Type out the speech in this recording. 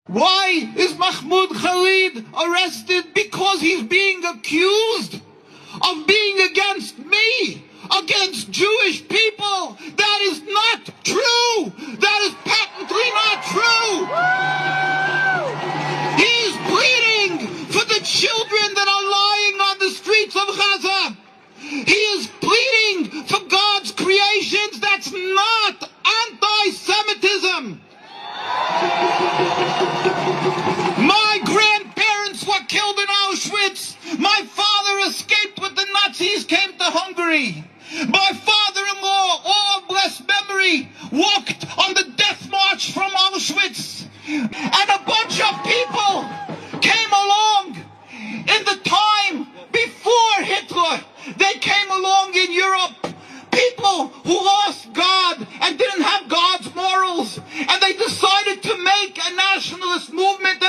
Why is Mahmoud Khalid arrested? Because he's being accused of being against me, against Jewish people. That is not true. That is patently not true. He is pleading for the children that are lying on the streets of Gaza. He is pleading for God's creations. That's not anti-Semitism. My grandparents were killed in Auschwitz. My father escaped with the Nazis, came to Hungary. My father-in-law, all of blessed memory, walked on the death march from Auschwitz. And a bunch of people came along in the time before Hitler. They came along in Europe. People who lost God and didn't have God's morals. And they decided to make a nationalist movement